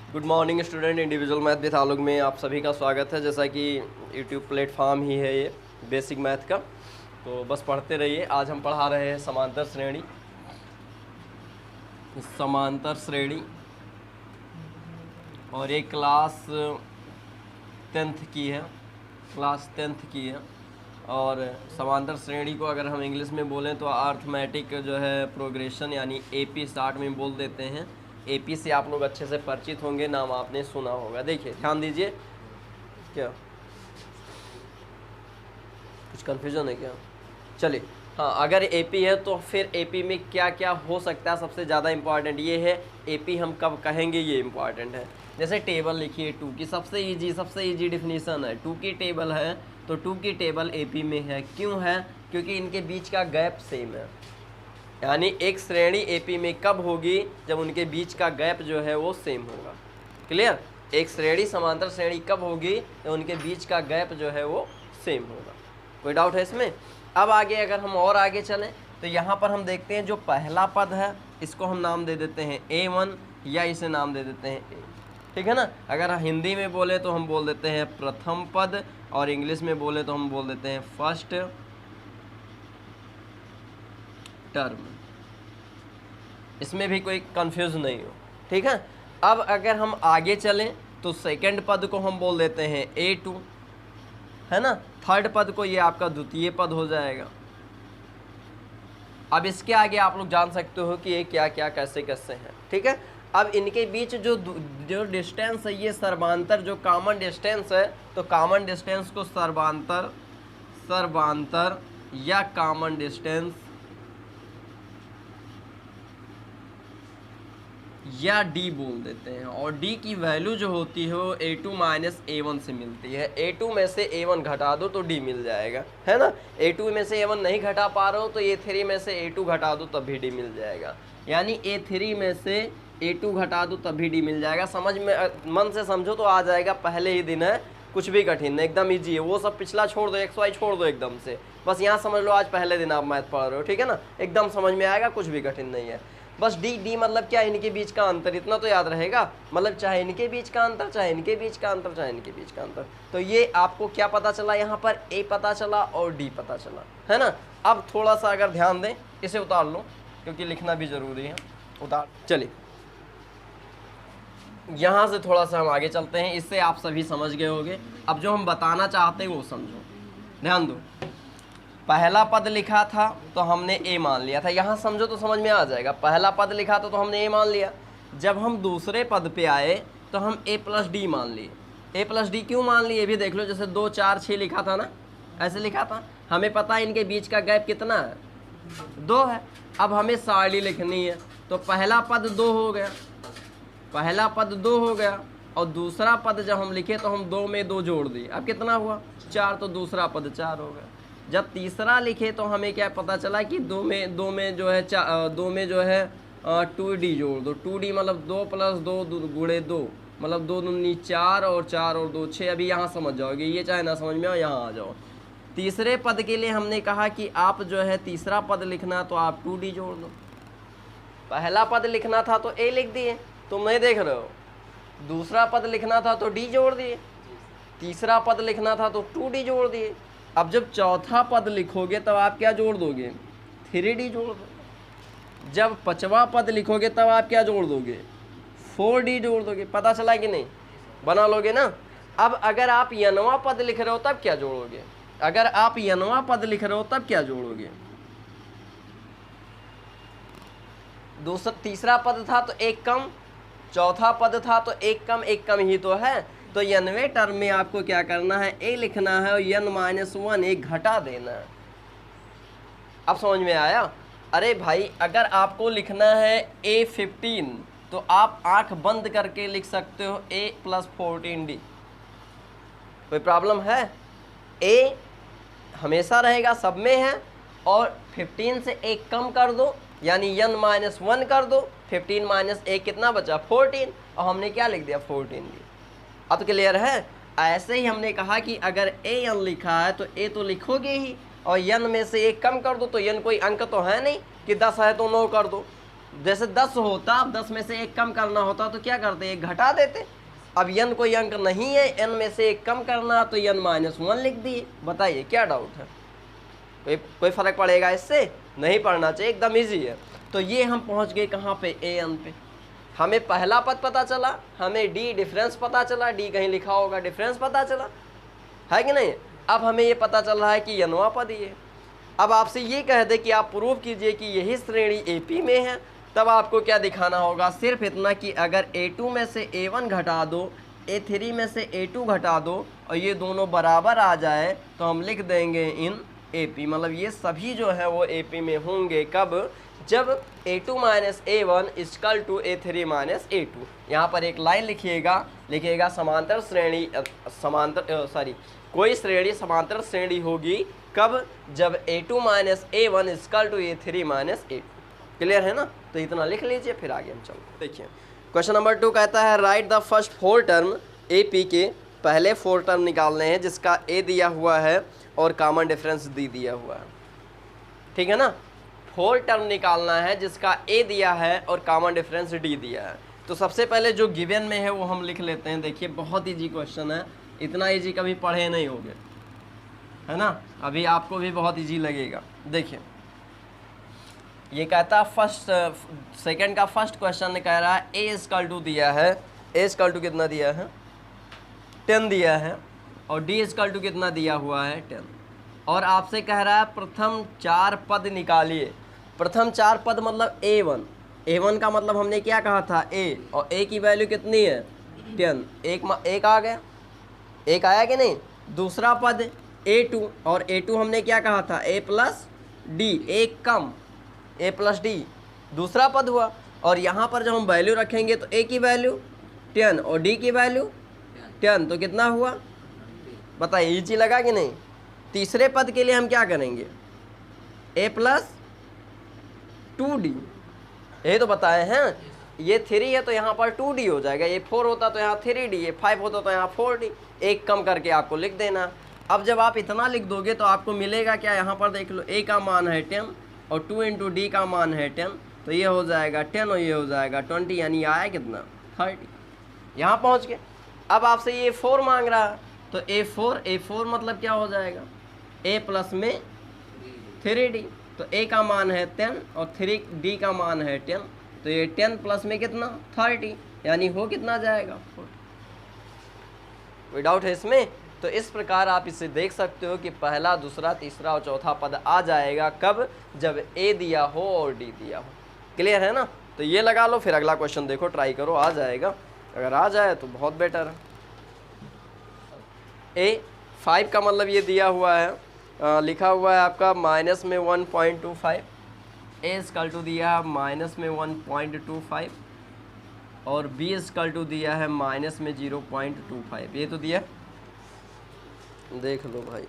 Good morning student. Individual math with Alok में आप सभी का स्वागत है। जैसा कि यूट्यूब प्लेटफॉर्म ही है ये बेसिक मैथ का, तो बस पढ़ते रहिए। आज हम पढ़ा रहे हैं समांतर श्रेणी। और ये क्लास 10th की है। और समांतर श्रेणी को अगर हम इंग्लिश में बोलें तो अर्थमेटिक जो है प्रोग्रेशन यानी एपी स्टार्ट में बोल देते हैं। एपी से आप लोग अच्छे से परिचित होंगे, नाम आपने सुना होगा। देखिए ध्यान दीजिए, क्या कुछ कन्फ्यूजन है क्या? चलिए, हाँ, अगर एपी है तो फिर एपी में क्या क्या हो सकता है, सबसे ज़्यादा इम्पॉर्टेंट ये है। एपी हम कब कहेंगे ये इम्पॉर्टेंट है। जैसे टेबल लिखिए 2 की, सबसे इजी डिफिनीसन है। 2 की टेबल है तो 2 की टेबल एपी में है। क्यों है? क्योंकि इनके बीच का गैप सेम है। यानी एक श्रेणी एपी में कब होगी? जब उनके बीच का गैप जो है वो सेम होगा। क्लियर? एक श्रेणी समांतर श्रेणी कब होगी? जब उनके बीच का गैप जो है वो सेम होगा। कोई डाउट है इसमें? अब आगे अगर हम और आगे चलें तो यहाँ पर हम देखते हैं जो पहला पद है इसको हम नाम दे देते हैं A1 या इसे नाम दे देते हैं A। ठीक है ना? अगर हिंदी में बोले तो हम बोल देते हैं प्रथम पद, और इंग्लिश में बोले तो हम बोल देते हैं फर्स्ट टर्म। इसमें भी कोई कंफ्यूज नहीं हो। ठीक है? अब अगर हम आगे चलें तो सेकंड पद को हम बोल देते हैं A2, है ना? थर्ड पद को ये आपका द्वितीय पद हो जाएगा। अब इसके आगे आप लोग जान सकते हो कि ये क्या क्या कैसे कैसे हैं। ठीक है? अब इनके बीच जो डिस्टेंस है ये सर्वांतर, जो कॉमन डिस्टेंस है, तो कॉमन डिस्टेंस को सर्वांतर या कॉमन डिस्टेंस या डी बोल देते हैं। और डी की वैल्यू जो होती है वो A2 माइनस A1 से मिलती है। A2 में से A1 घटा दो तो डी मिल जाएगा, है ना? A2 में से A1 नहीं घटा पा रहे हो तो A3 में से A2 घटा दो तब भी डी मिल जाएगा। यानी A3 में से A2 घटा दो तब भी डी मिल जाएगा। समझ में, मन से समझो तो आ जाएगा। पहले ही दिन है, कुछ भी कठिन नहीं, एकदम ईजी है। वो सब पिछला छोड़ दो, XY छोड़ दो एकदम से। बस यहाँ समझ लो आज पहले दिन आप मैथ पढ़ रहे हो। ठीक है ना? एकदम समझ में आएगा, कुछ भी कठिन नहीं है। बस डी मतलब क्या? इनके बीच का अंतर, इतना तो याद रहेगा। मतलब चाहे इनके बीच का अंतर, चाहे इनके बीच का अंतर, चाहे इनके बीच का अंतर। तो ये आपको क्या पता चला? यहाँ पर A पता चला और D पता चला, है ना? अब थोड़ा सा अगर ध्यान दें, इसे उतार लो क्योंकि लिखना भी जरूरी है। उतार, चलिए यहाँ से थोड़ा सा हम आगे चलते हैं। इससे आप सभी समझ गए होंगे। अब जो हम बताना चाहते हैं वो समझो, ध्यान दो। पहला पद लिखा था तो हमने A मान लिया था। यहाँ समझो तो समझ में आ जाएगा। पहला पद लिखा था तो हमने A मान लिया। जब हम दूसरे पद पे आए तो हम A प्लस D मान लिए। A प्लस D क्यों मान लिए? भी देख लो। जैसे 2 4 6 लिखा था ना, ऐसे लिखा था। हमें पता है इनके बीच का गैप कितना है, 2 है। अब हमें सारणी लिखनी है तो पहला पद 2 हो गया, और दूसरा पद जब हम लिखे तो हम 2 में 2 जोड़ दिए। अब कितना हुआ? 4, तो दूसरा पद 4 हो गया। जब तीसरा लिखे तो हमें क्या पता चला कि 2 में जो है 2D जोड़ दो। 2D मतलब 2 + 2 गुणे 2, मतलब 2 दूनी 4 और 4 और 2 6। अभी यहाँ समझ जाओगे, ये चाहे ना समझ में आओ, यहाँ आ जाओ। तीसरे पद के लिए हमने कहा कि आप जो है तीसरा पद लिखना तो आप 2D जोड़ दो। पहला पद लिखना था तो A लिख दिए, तुम नहीं देख रहे हो। दूसरा पद लिखना था तो D जोड़ दिए, तीसरा पद लिखना था तो 2D जोड़ दिए। अब जब चौथा पद लिखोगे तब आप क्या जोड़ दोगे? 3D जोड़ दो। जब पांचवा पद लिखोगे तब आप क्या जोड़ दोगे? 4D जोड़ दोगे। पता चला कि नहीं? बना लोगे ना? अब अगर आप n वां पद लिख रहे हो तब क्या जोड़ोगे? अगर आप n वां पद लिख रहे हो तब क्या जोड़ोगे? तीसरा पद था तो 1 कम, चौथा पद था तो 1 कम ही तो है। तो n वें टर्म में आपको क्या करना है? A लिखना है और n-1 एक घटा देना है। अब समझ में आया? अरे भाई, अगर आपको लिखना है A15 तो आप आंख बंद करके लिख सकते हो A + 14D। कोई प्रॉब्लम है? A हमेशा रहेगा, सब में है। और 15 से 1 कम कर दो यानी n-1 कर दो। 15 - 1 कितना बचा? 14। और हमने क्या लिख दिया? 14D। अब क्लियर है? ऐसे ही हमने कहा कि अगर an लिखा है तो A तो लिखोगे ही, और n में से 1 कम कर दो तो n कोई अंक तो है नहीं कि 10 है तो 9 कर दो। जैसे 10 होता, अब 10 में से 1 कम करना होता तो क्या करते, 1 घटा देते। अब n कोई अंक नहीं है, n में से 1 कम करना तो n-1 लिख दिए। बताइए क्या डाउट है, कोई फर्क पड़ेगा इससे? नहीं पड़ना चाहिए, एकदम इजी है। तो ये हम पहुंच गए कहाँ पे, an पे। हमें पहला पद पता चला, हमें d डिफरेंस पता चला, d कहीं लिखा होगा, डिफरेंस पता चला है कि नहीं। अब हमें ये पता चल रहा है कि nवां पद ये। अब आपसे ये कह दे कि आप प्रूव कीजिए कि यही श्रेणी AP में है, तब आपको क्या दिखाना होगा, सिर्फ इतना कि अगर A2 में से A1 घटा दो, A3 में से A2 घटा दो और ये दोनों बराबर आ जाए तो हम लिख देंगे इन AP। मतलब ये सभी जो है वो AP में होंगे। कब, जब A2 minus A1 equal to A3 minus A2। यहाँ पर एक लाइन लिखिएगा समांतर श्रेणी, कोई श्रेणी समांतर श्रेणी होगी कब, जब A2 minus A1 equal to A3 minus A2। Clear है ना। तो इतना लिख लीजिए, फिर आगे हम चलते। देखिए क्वेश्चन नंबर 2 कहता है right the first 4 term AP के पहले 4 टर्म निकालने हैं जिसका A दिया हुआ है और कॉमन डिफरेंस D दिया हुआ है। ठीक है ना, 4 टर्म निकालना है जिसका A दिया है और कॉमन डिफरेंस D दिया है। तो सबसे पहले जो गिवन में है वो हम लिख लेते हैं। देखिए बहुत ईजी क्वेश्चन है, इतना ईजी कभी पढ़े नहीं होगे, है ना। अभी आपको भी बहुत ईजी लगेगा। देखिए ये कहता है सेकंड का फर्स्ट क्वेश्चन कह रहा है A इक्वल टू दिया है, A इक्वल टू कितना दिया है, 10 दिया है, और D इक्वल टू कितना दिया हुआ है, 10। और आपसे कह रहा है प्रथम 4 पद निकालिए। प्रथम 4 पद मतलब A1 का मतलब हमने क्या कहा था, A, और A की वैल्यू कितनी है, 10। एक आ गया, एक आया कि नहीं। दूसरा पद A2, और A2 हमने क्या कहा था, A प्लस D, एक कम, A प्लस D दूसरा पद हुआ। और यहाँ पर जब हम वैल्यू रखेंगे तो A की वैल्यू 10 और D की वैल्यू 10, तो कितना हुआ बताइए, ईजी लगा कि नहीं। तीसरे पद के लिए हम क्या करेंगे, A प्लस 2D, ये तो बताए हैं। ये 3 है तो यहाँ पर 2D हो जाएगा, ये 4 होता तो यहाँ 3D, ये 5 होता तो यहाँ 4D। एक कम करके आपको लिख देना। अब जब आप इतना लिख दोगे तो आपको मिलेगा क्या, यहाँ पर देख लो, A का मान है 10 और 2 इंटू D का मान है 10, तो ये हो जाएगा 10 और ये हो जाएगा 20, यानी आया कितना, 30। यहाँ पहुँच गए। अब आपसे ये 4 मांग रहा है, तो A4 मतलब क्या हो जाएगा, A प्लस में 3D, तो A का मान है 10 और 3D का मान है 10, तो ये 10 प्लस में कितना, 30, यानी हो कितना जाएगा, 40। कोई डाउट है इसमें। तो इस प्रकार आप इसे देख सकते हो कि पहला, दूसरा, तीसरा और चौथा पद आ जाएगा कब, जब A दिया हो और D दिया हो। क्लियर है ना। तो ये लगा लो, फिर अगला क्वेश्चन देखो, ट्राई करो, आ जाएगा। अगर आ जाए तो बहुत बेटर है। A5 का मतलब ये दिया हुआ है, लिखा हुआ है आपका माइनस में 1.25, A इक्वल टू दिया है माइनस में 1.25 और B इक्वल टू दिया है माइनस में 0.25। ये तो दिया, देख लो भाई,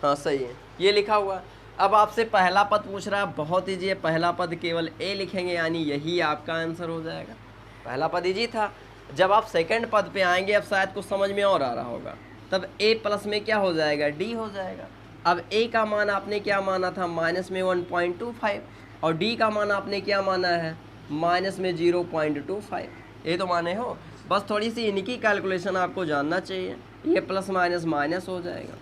हाँ सही है, ये लिखा हुआ है। अब आपसे पहला पद पूछ रहा है, बहुत ईजी है, पहला पद केवल A लिखेंगे, यानी यही आपका आंसर हो जाएगा। पहला पद ईजी था। जब आप सेकंड पद पे आएंगे, अब शायद कुछ समझ में और आ रहा होगा, तब A प्लस में क्या हो जाएगा, D हो जाएगा। अब A का मान आपने क्या माना था, माइनस में 1.25, और D का मान आपने क्या माना है, माइनस में 0.25। ये तो माने हो, बस थोड़ी सी इनकी कैलकुलेशन आपको जानना चाहिए। ये प्लस माइनस माइनस हो जाएगा,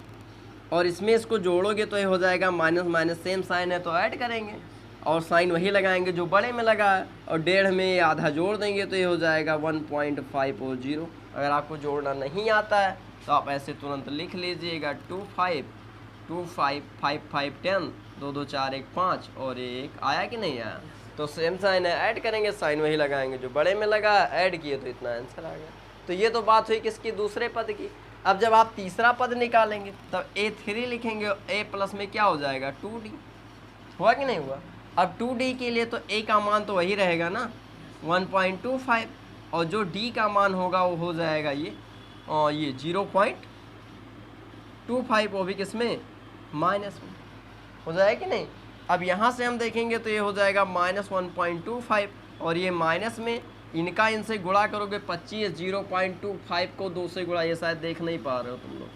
और इसमें इसको जोड़ोगे तो ये हो जाएगा माइनस माइनस, सेम साइन है तो ऐड करेंगे और साइन वही लगाएंगे जो बड़े में लगा है, और 1.5 में ये आधा जोड़ देंगे तो ये हो जाएगा 1.5 और 0। अगर आपको जोड़ना नहीं आता है तो आप ऐसे तुरंत लिख लीजिएगा 2 5 2 5 5 5 10 2 2 4 1 5, और ये 1 आया कि नहीं आया, तो सेम साइन है, ऐड करेंगे, साइन वही लगाएंगे जो बड़े में लगा, ऐड किए तो इतना आंसर आ गया। तो ये तो बात हुई किसकी, दूसरे पद की। अब जब आप तीसरा पद निकालेंगे तब A3 लिखेंगे, A प्लस में क्या हो जाएगा, 2D। हुआ कि नहीं हुआ। अब 2D के लिए तो A का मान तो वही रहेगा ना, 1.25, और जो D का मान होगा वो हो जाएगा ये 0.25, वो भी किसमें, माइनस में हो जाएगा कि नहीं। अब यहाँ से हम देखेंगे तो ये हो जाएगा माइनस 1.25, और ये माइनस में इनका इनसे गुणा करोगे 25, 0.25 को 2 से गुणा, ये शायद देख नहीं पा रहे हो तुम लोग,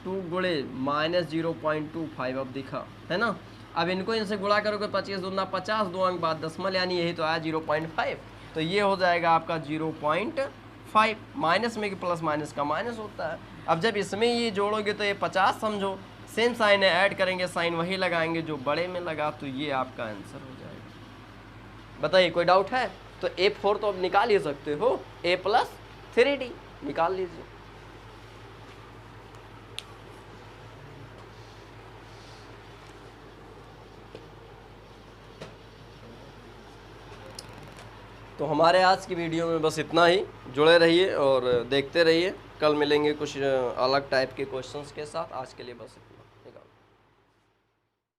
2 गुणे माइनस 0.25, अब दिखा है ना। अब इनको इनसे गुणा करोगे 25 दूना 50, 2 अंक बाद दशमलव, यानी यही तो आया 0.5। तो ये हो जाएगा आपका 0.5। माइनस में कि प्लस माइनस का माइनस होता है। अब जब इसमें ये जोड़ोगे तो ये 50 समझो, सेम साइन है, ऐड करेंगे साइन वही लगाएंगे जो बड़े में लगा, तो ये आपका आंसर हो जाएगा। बताइए कोई डाउट है? तो A4 तो अब निकाल ही सकते हो, A + 3D निकाल लीजिए। तो हमारे आज की वीडियो में बस इतना ही। जुड़े रहिए और देखते रहिए, कल मिलेंगे कुछ अलग टाइप के क्वेश्चंस के साथ। आज के लिए बस इतना।